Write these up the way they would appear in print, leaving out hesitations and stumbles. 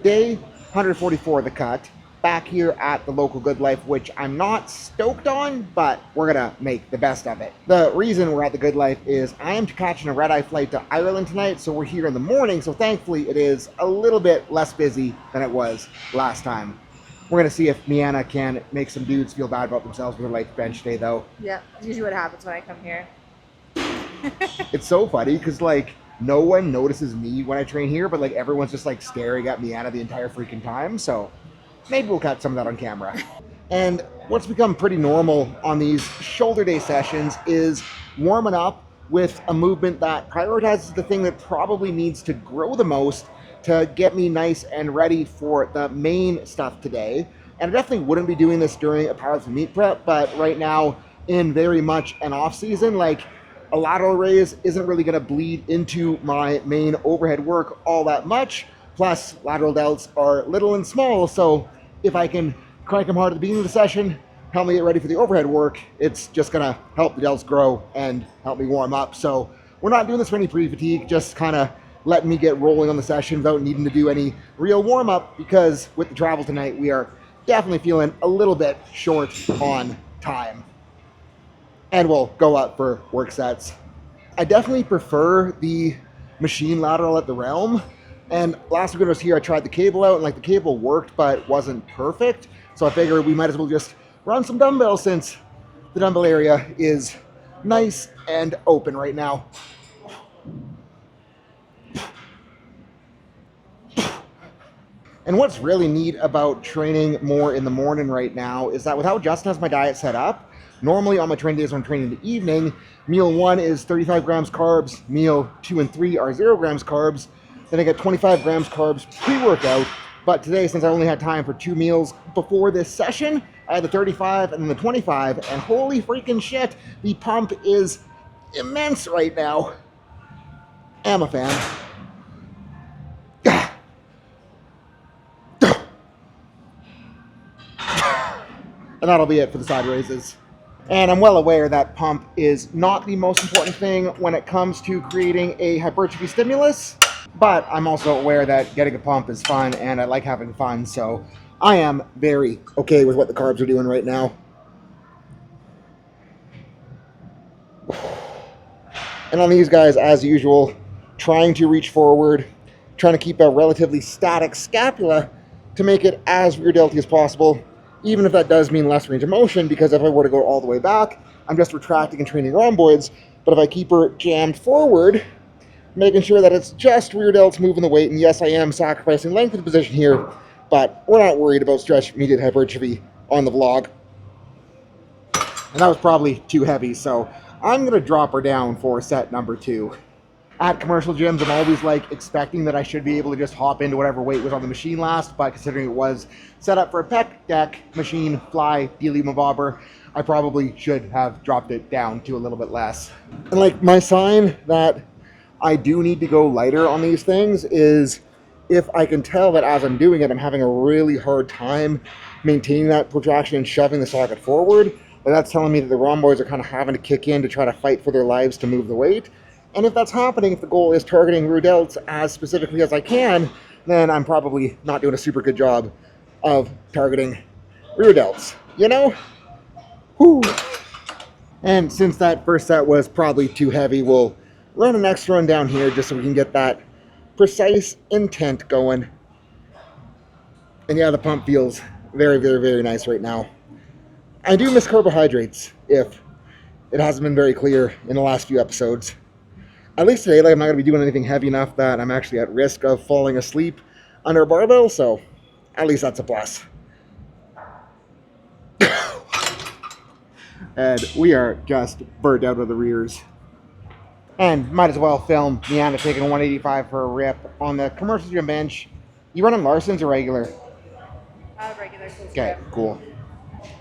Day 144 of the cut, back here at the local Good Life, which I'm not stoked on, but we're gonna make the best of it. The reason we're at the Good Life is I am catching a red-eye flight to Ireland tonight, so we're here in the morning, so thankfully it is a little bit less busy than it was last time. We're gonna see if Miana can make some dudes feel bad about themselves with her like bench day, though. Yeah, it's usually what happens when I come here. It's so funny because like no one notices me when I train here, but like everyone's just like staring at Miana the entire freaking time. So maybe we'll cut some of that on camera. And what's become pretty normal on these shoulder day sessions is warming up with a movement that prioritizes the thing that probably needs to grow the most to get me nice and ready for the main stuff today. And I definitely wouldn't be doing this during a powerlifting meet prep, but right now in very much an off season, like a lateral raise isn't really going to bleed into my main overhead work all that much. Plus, lateral delts are little and small, so if I can crank them hard at the beginning of the session, help me get ready for the overhead work, it's just going to help the delts grow and help me warm up. So we're not doing this for any pre-fatigue, just kind of letting me get rolling on the session without needing to do any real warm-up, because with the travel tonight, we are definitely feeling a little bit short on time. And we'll go up for work sets. I definitely prefer the machine lateral at the Realm. And last week when I was here, I tried the cable out, and like the cable worked, but wasn't perfect. So I figured we might as well just run some dumbbells since the dumbbell area is nice and open right now. And what's really neat about training more in the morning right now is that with how Justin has my diet set up, normally on my training days when I'm training in the evening, meal 1 is 35 grams carbs, meal 2 and 3 are 0 grams carbs, then I get 25 grams carbs pre-workout. But today, since I only had time for 2 meals before this session, I had the 35 and then the 25, and holy freaking shit, the pump is immense right now. I'm a fan. And that'll be it for the side raises. And I'm well aware that pump is not the most important thing when it comes to creating a hypertrophy stimulus, but I'm also aware that getting a pump is fun and I like having fun, so I am very okay with what the carbs are doing right now. And on these guys, as usual, trying to reach forward, trying to keep a relatively static scapula to make it as rear delty as possible, even if that does mean less range of motion, because if I were to go all the way back, I'm just retracting and training rhomboids. But if I keep her jammed forward, making sure that it's just rear delts moving the weight, and yes, I am sacrificing length of the position here, but we're not worried about stretch medial hypertrophy on the vlog. And that was probably too heavy, so I'm going to drop her down for set number 2. At commercial gyms, I'm always like expecting that I should be able to just hop into whatever weight was on the machine last, but considering it was set up for a pec deck machine fly dealy mabobber, I probably should have dropped it down to a little bit less. And like my sign that I do need to go lighter on these things is if I can tell that as I'm doing it, I'm having a really hard time maintaining that protraction and shoving the socket forward. And that's telling me that the rhomboids are kind of having to kick in to try to fight for their lives to move the weight. And if that's happening, if the goal is targeting rear delts as specifically as I can, then I'm probably not doing a super good job of targeting rear delts, you know? Whew. And since that first set was probably too heavy, we'll run an extra run down here just so we can get that precise intent going. And yeah, the pump feels very, very, very nice right now. I do miss carbohydrates, if it hasn't been very clear in the last few episodes. At least today, like, I'm not going to be doing anything heavy enough that I'm actually at risk of falling asleep under a barbell, so at least that's a plus. And we are just burnt out of the rears. And might as well film Miana taking 185 for a rip on the commercial gym bench. You running Larson's or regular? Regular. Okay, cool.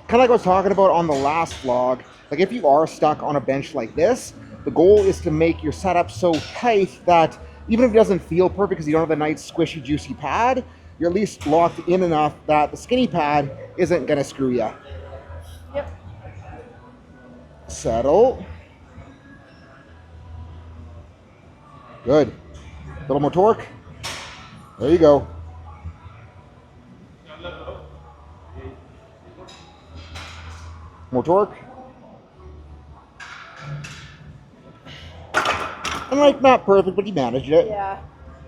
Kind of like I was talking about on the last vlog, like if you are stuck on a bench like this, the goal is to make your setup so tight that even if it doesn't feel perfect because you don't have a nice squishy juicy pad, you're at least locked in enough that the skinny pad isn't going to screw you. Yep. Settle. Good. A little more torque. There you go. More torque. And like, not perfect, but he managed it. Yeah.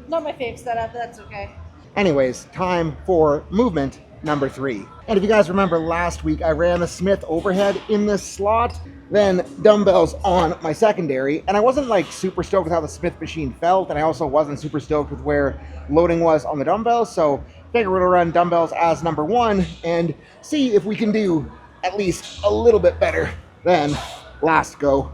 Not my fave setup, but that's okay. Anyways, time for movement number 3. And if you guys remember last week, I ran the Smith overhead in this slot, then dumbbells on my secondary, and I wasn't like super stoked with how the Smith machine felt, and I also wasn't super stoked with where loading was on the dumbbells, so I figured we're gonna run dumbbells as number 1 and see if we can do at least a little bit better than last go.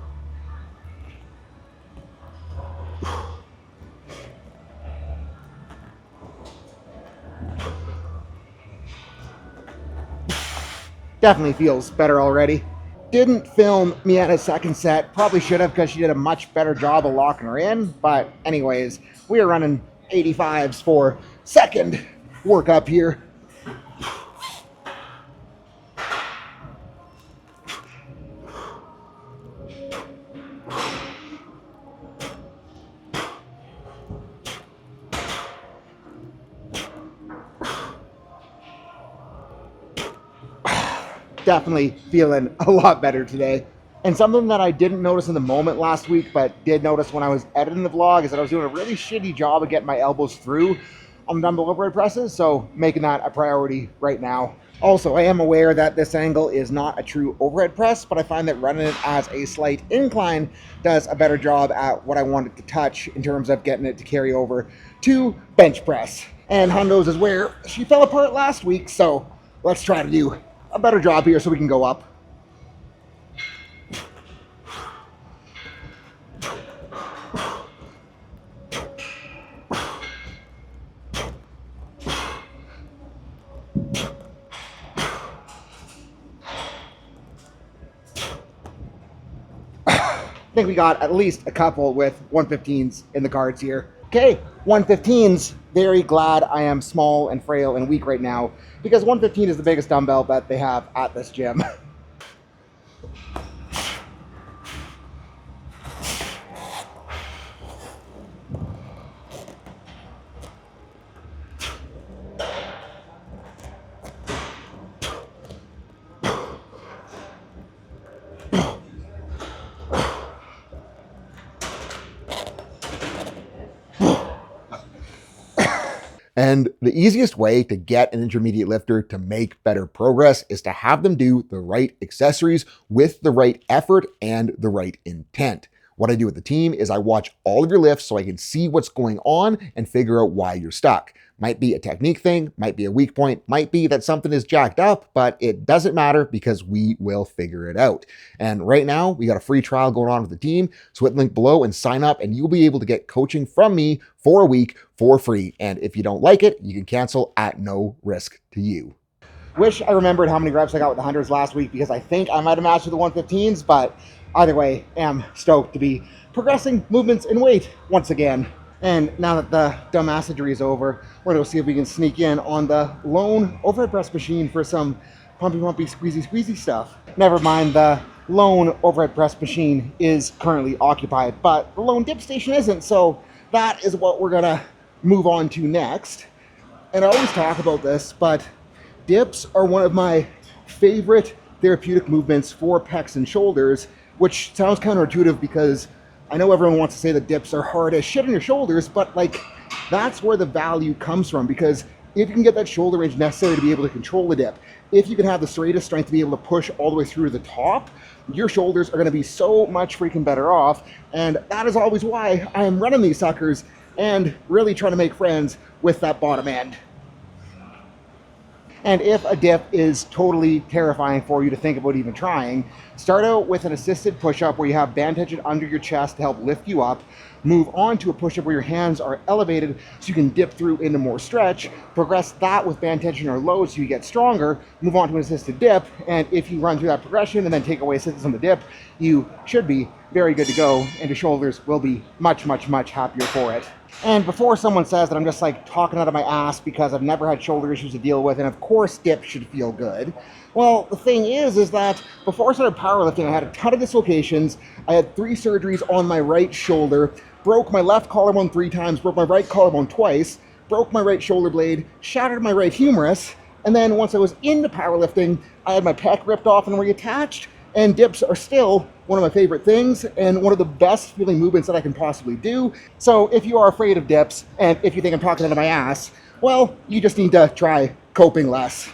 Definitely feels better already. Didn't film me at a second set. Probably should have, because she did a much better job of locking her in. But anyways, we are running 85s for second workup here. Definitely feeling a lot better today. And something that I didn't notice in the moment last week, but did notice when I was editing the vlog, is that I was doing a really shitty job of getting my elbows through on dumbbell overhead presses, so making that a priority right now. Also, I am aware that this angle is not a true overhead press, but I find that running it as a slight incline does a better job at what I want it to touch in terms of getting it to carry over to bench press. And Hondo's is where she fell apart last week, so let's try to do a better job here so we can go up. I think we got at least a couple with 115s in the cards here. Okay, 115s. Very glad I am small and frail and weak right now, because 115 is the biggest dumbbell that they have at this gym. And the easiest way to get an intermediate lifter to make better progress is to have them do the right accessories with the right effort and the right intent. What I do with the team is I watch all of your lifts so I can see what's going on and figure out why you're stuck. Might be a technique thing, might be a weak point, might be that something is jacked up, but it doesn't matter because we will figure it out. And right now, we got a free trial going on with the team, so hit the link below and sign up, and you'll be able to get coaching from me for a week for free. And if you don't like it, you can cancel at no risk to you. Wish I remembered how many reps I got with the 100s last week, because I think I might have matched with the 115s, but either way, am stoked to be progressing movements in weight once again. And now that the dumbassery is over, we're gonna go see if we can sneak in on the lone overhead press machine for some pumpy, squeezy stuff. Never mind, the lone overhead press machine is currently occupied, but the lone dip station isn't, so that is what we're gonna move on to next. And I always talk about this, but dips are one of my favorite therapeutic movements for pecs and shoulders, which sounds counterintuitive because I know everyone wants to say that dips are hard as shit on your shoulders, but like, that's where the value comes from, because if you can get that shoulder range necessary to be able to control the dip, if you can have the serratus strength to be able to push all the way through the top, your shoulders are going to be so much freaking better off. And that is always why I am running these suckers and really trying to make friends with that bottom end. And if a dip is totally terrifying for you to think about even trying, start out with an assisted push-up where you have band tension under your chest to help lift you up. Move on to a push-up where your hands are elevated so you can dip through into more stretch. Progress that with band tension or load so you get stronger. Move on to an assisted dip, and if you run through that progression and then take away assistance on the dip, you should be very good to go, and your shoulders will be much happier for it. And before someone says that I'm just like talking out of my ass because I've never had shoulder issues to deal with, and of course dips should feel good. Well, the thing is that before I started powerlifting, I had a ton of dislocations. I had 3 surgeries on my right shoulder, broke my left collarbone 3 times, broke my right collarbone twice, broke my right shoulder blade, shattered my right humerus, And then once I was into powerlifting, I had my pec ripped off and reattached. And dips are still one of my favorite things and one of the best feeling movements that I can possibly do. So if you are afraid of dips and if you think I'm talking out of my ass, well, you just need to try coping less.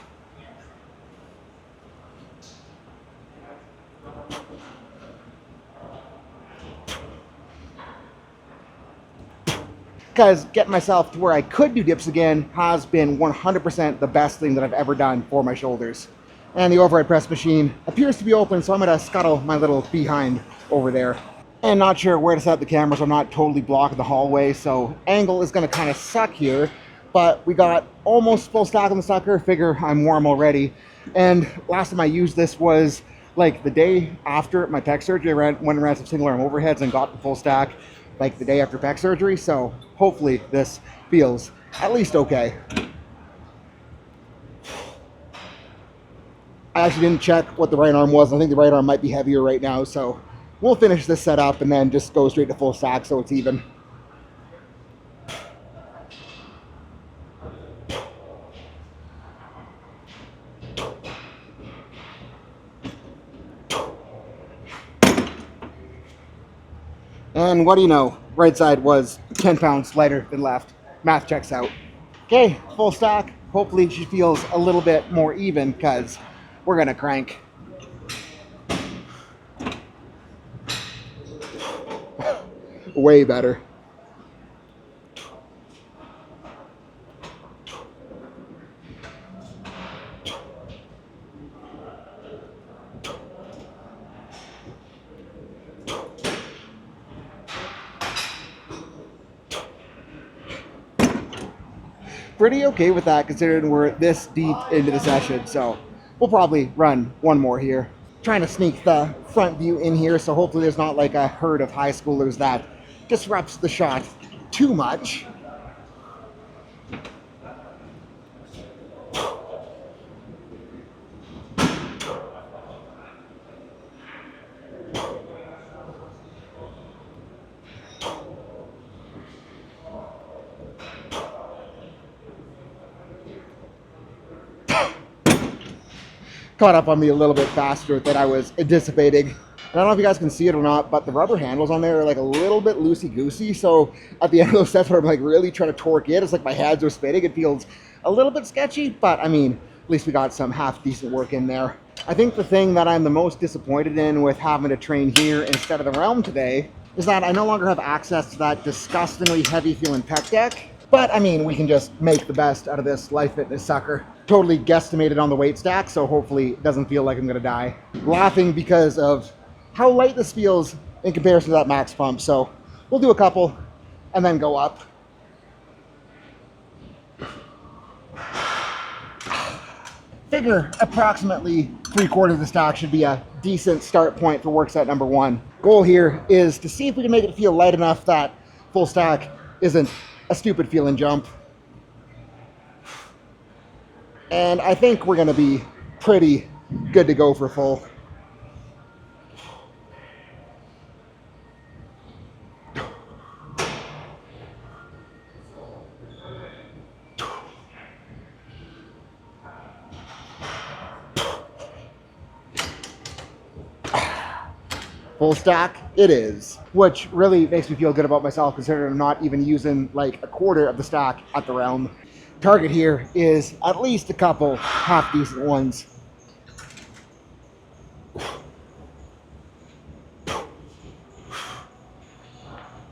Because getting myself to where I could do dips again has been 100% the best thing that I've ever done for my shoulders. And the overhead press machine appears to be open, so I'm going to scuttle my little behind over there. And not sure where to set up the camera so I'm not totally blocking the hallway, so angle is going to kind of suck here. But we got almost full stack on the sucker. Figure I'm warm already. And last time I used this was like the day after my pec surgery. I went and ran some single arm overheads and got the full stack like the day after pec surgery. So hopefully this feels at least okay. I actually didn't check what the right arm was. I think the right arm might be heavier right now, so we'll finish this setup and then just go straight to full stack so it's even. And what do you know? Right side was 10 pounds lighter than left. Math checks out. Okay, full stack. Hopefully she feels a little bit more even because we're gonna crank. Way better. Pretty okay with that considering we're this deep into the session, so we'll probably run one more here. Trying to sneak the front view in here, so hopefully there's not like a herd of high schoolers that disrupts the shot too much. Caught up on me a little bit faster than I was anticipating. And I don't know if you guys can see it or not, but the rubber handles on there are like a little bit loosey-goosey. So at the end of those sets where I'm like really trying to torque it, it's like my hands are spinning. It feels a little bit sketchy, but I mean, at least we got some half decent work in there. I think the thing that I'm the most disappointed in with having to train here instead of the realm today is that I no longer have access to that disgustingly heavy feeling pec deck. But I mean, we can just make the best out of this Life Fitness sucker. Totally guesstimated on the weight stack, so hopefully it doesn't feel like I'm gonna die. Laughing because of how light this feels in comparison to that max pump. So we'll do a couple and then go up. Figure approximately 3/4 of the stack should be a decent start point for work set number 1. Goal here is to see if we can make it feel light enough that full stack isn't a stupid feeling jump. And I think we're gonna be pretty good to go for full. Full stack it is, which really makes me feel good about myself considering I'm not even using like a quarter of the stack at the realm. Target here is at least a couple half decent ones.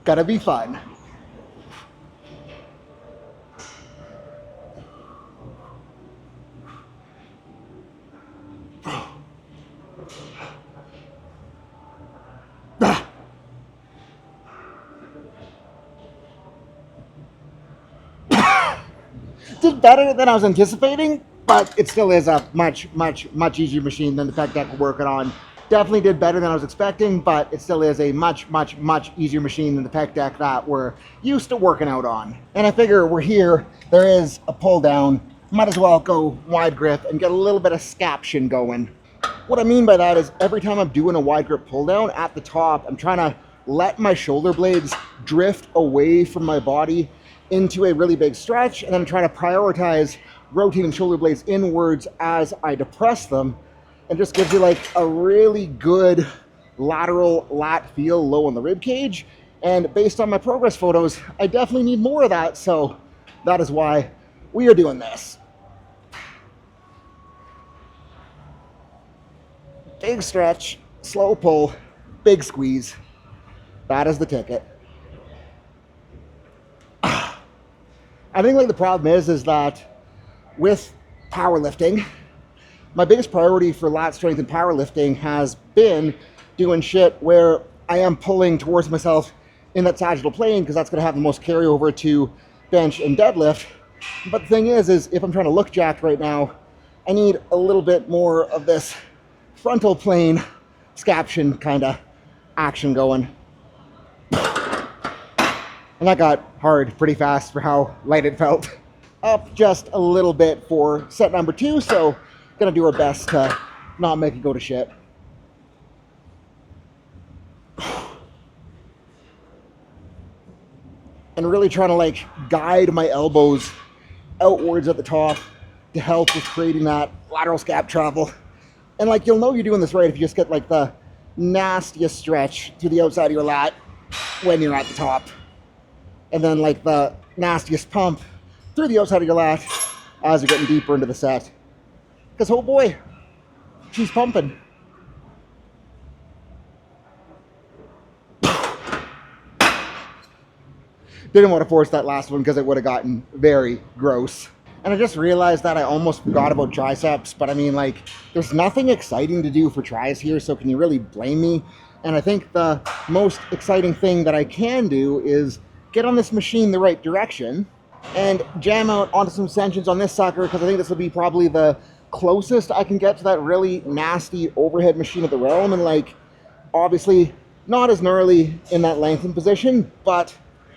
Gotta be fun. Did better than I was anticipating, but it still is a much easier machine than the pec deck we're working on. Definitely did better than I was expecting, but it still is a much easier machine than the pec deck that we're used to working out on. And I figure we're here, there is a pull down, might as well go wide grip and get a little bit of scaption going. What I mean by that is every time I'm doing a wide grip pull down at the top, I'm trying to let my shoulder blades drift away from my body into a really big stretch, and then I'm trying to prioritize rotating shoulder blades inwards as I depress them, and just gives you like a really good lateral lat feel low on the rib cage. And based on my progress photos, I definitely need more of that, so that is why we are doing this. Big stretch, slow pull, big squeeze. That is the ticket. I think like the problem is that with powerlifting, my biggest priority for lat strength and powerlifting has been doing shit where I am pulling towards myself in that sagittal plane, because that's going to have the most carryover to bench and deadlift. But the thing is if I'm trying to look jacked right now, I need a little bit more of this frontal plane scaption kind of action going. And that got hard pretty fast for how light it felt. Up just a little bit for set number 2, so gonna do our best to not make it go to shit. And really trying to like guide my elbows outwards at the top to help with creating that lateral scap travel. And like you'll know you're doing this right if you just get like the nastiest stretch to the outside of your lat when you're at the top. And then like the nastiest pump through the outside of your lat as you're getting deeper into the set. Because oh boy, she's pumping. Didn't want to force that last one because it would have gotten very gross. And I just realized that I almost forgot about triceps, but I mean, like, there's nothing exciting to do for tries here, so can you really blame me? And I think the most exciting thing that I can do is get on this machine the right direction and jam out onto some extensions on this sucker, because I think this will be probably the closest I can get to that really nasty overhead machine of the realm. And like, obviously not as gnarly in that lengthened position, but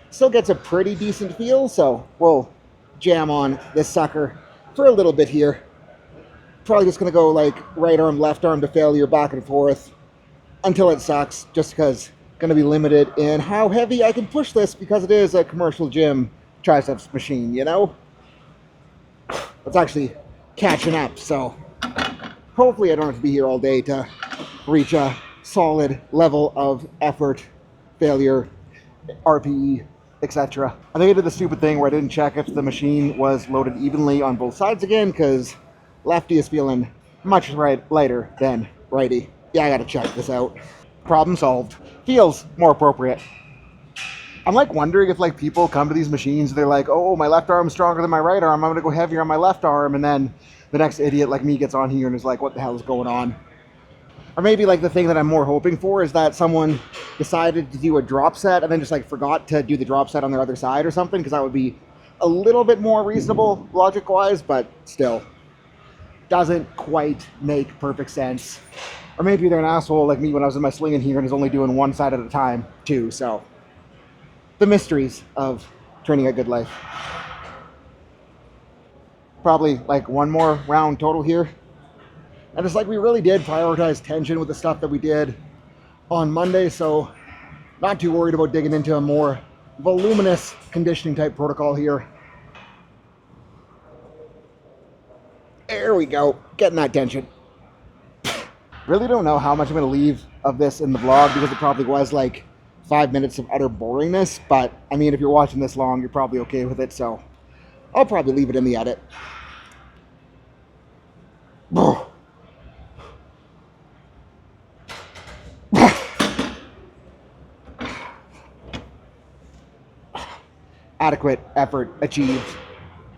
still gets a pretty decent feel. So we'll jam on this sucker for a little bit here. Probably just gonna go like right arm, left arm to failure, back and forth until it sucks, just because gonna be limited in how heavy I can push this, because it is a commercial gym triceps machine, you know? It's actually catching up, so hopefully I don't have to be here all day to reach a solid level of effort, failure, RPE, etc. I think I did the stupid thing where I didn't check if the machine was loaded evenly on both sides again, because lefty is feeling much lighter than righty. Yeah, I gotta check this out. Problem solved. Feels more appropriate. I'm like wondering if like people come to these machines, they're like, oh, my left arm is stronger than my right arm, I'm gonna go heavier on my left arm, and then the next idiot like me gets on here and is like, what the hell is going on? Or maybe like the thing that I'm more hoping for is that someone decided to do a drop set and then just like forgot to do the drop set on their other side or something, because that would be a little bit more reasonable logic wise, but still doesn't quite make perfect sense. Or maybe they're an asshole like me when I was in my sling in here and is only doing one side at a time too. So the mysteries of training a good life. Probably like one more round total here. And it's like we really did prioritize tension with the stuff that we did on Monday, so not too worried about digging into a more voluminous conditioning type protocol here. There we go, getting that tension. Really don't know how much I'm going to leave of this in the vlog, because it probably was like 5 minutes of utter boringness, but I mean, if you're watching this long, you're probably okay with it, so I'll probably leave it in the edit. Adequate effort achieved.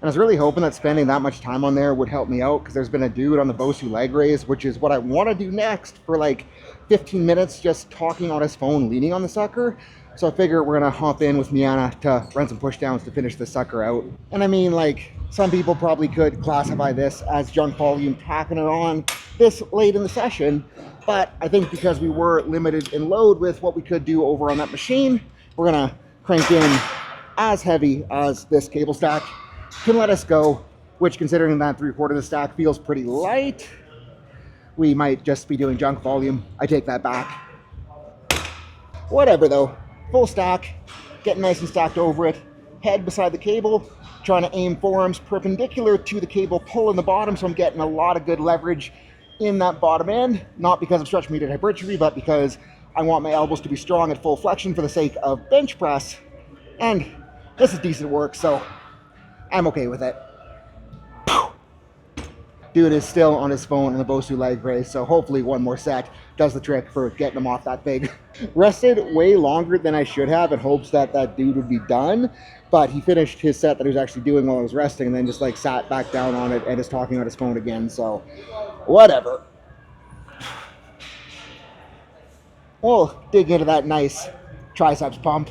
And I was really hoping that spending that much time on there would help me out, because there's been a dude on the Bosu leg raise, which is what I want to do next, for like 15 minutes just talking on his phone, leaning on the sucker. So I figure we're going to hop in with Miana to run some push downs to finish this sucker out. And I mean, like, some people probably could classify this as junk volume packing it on this late in the session, but I think because we were limited in load with what we could do over on that machine, we're going to crank in as heavy as this cable stack can let us go, which, considering that 3/4 of the stack feels pretty light, we might just be doing junk volume. I take that back. Whatever though, full stack, getting nice and stacked over it, head beside the cable, Trying to aim forearms perpendicular to the cable pull in the bottom, so I'm getting a lot of good leverage in that bottom end, not because of stretch medial hypertrophy, but because I want my elbows to be strong at full flexion for the sake of bench press. And this is decent work, so I'm okay with it. Dude is still on his phone in the Bosu leg raise, so hopefully one more set does the trick for getting him off that big. Rested way longer than I should have in hopes that that dude would be done, but he finished his set that he was actually doing while I was resting and then just like sat back down on it and is talking on his phone again, so whatever. We'll dig into that nice triceps pump.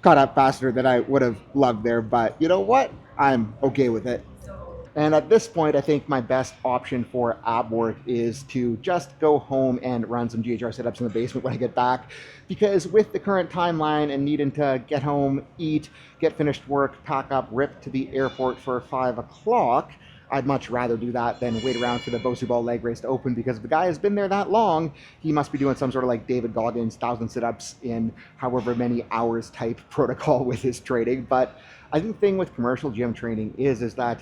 Caught up faster than I would have loved there, but you know what? I'm okay with it. And at this point, I think my best option for ab work is to just go home and run some GHR sit-ups in the basement when I get back. Because with the current timeline and needing to get home, eat, get finished work, pack up, rip to the airport for 5 o'clock, I'd much rather do that than wait around for the Bosu ball leg race to open, because if the guy has been there that long, he must be doing some sort of like David Goggins 1,000 sit-ups in however many hours type protocol with his training. But I think the thing with commercial gym training is that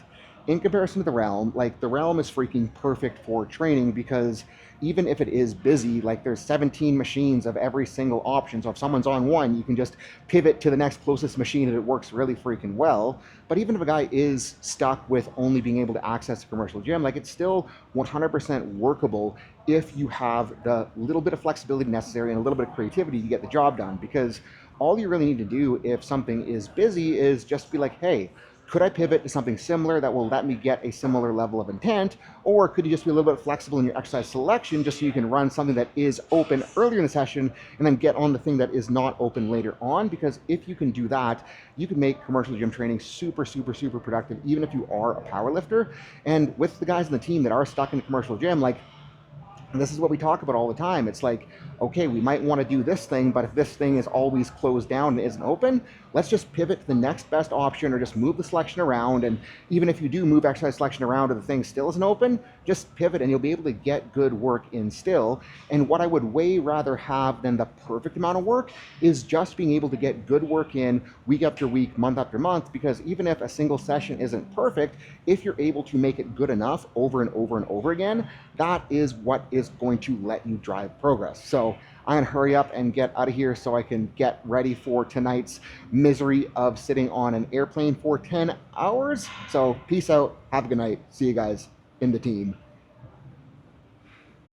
in comparison to the realm, like the realm is freaking perfect for training, because even if it is busy, like there's 17 machines of every single option. So if someone's on one, you can just pivot to the next closest machine and it works really freaking well. But even if a guy is stuck with only being able to access a commercial gym, like it's still 100% workable if you have the little bit of flexibility necessary and a little bit of creativity to get the job done. Because all you really need to do if something is busy is just be like, hey, could I pivot to something similar that will let me get a similar level of intent? Or could you just be a little bit flexible in your exercise selection just so you can run something that is open earlier in the session and then get on the thing that is not open later on? Because if you can do that, you can make commercial gym training super, super, super productive, even if you are a power lifter. And with the guys in the team that are stuck in the commercial gym, like, and this is what we talk about all the time. It's like, okay, we might want to do this thing, but if this thing is always closed down and isn't open, let's just pivot to the next best option or just move the selection around. And even if you do move exercise selection around and the thing still isn't open, just pivot and you'll be able to get good work in still. And what I would way rather have than the perfect amount of work is just being able to get good work in week after week, month after month, because even if a single session isn't perfect, if you're able to make it good enough over and over and over again, that is what is going to let you drive progress. So I'm gonna hurry up and get out of here so I can get ready for tonight's misery of sitting on an airplane for 10 hours. So peace out, have a good night, see you guys in the team.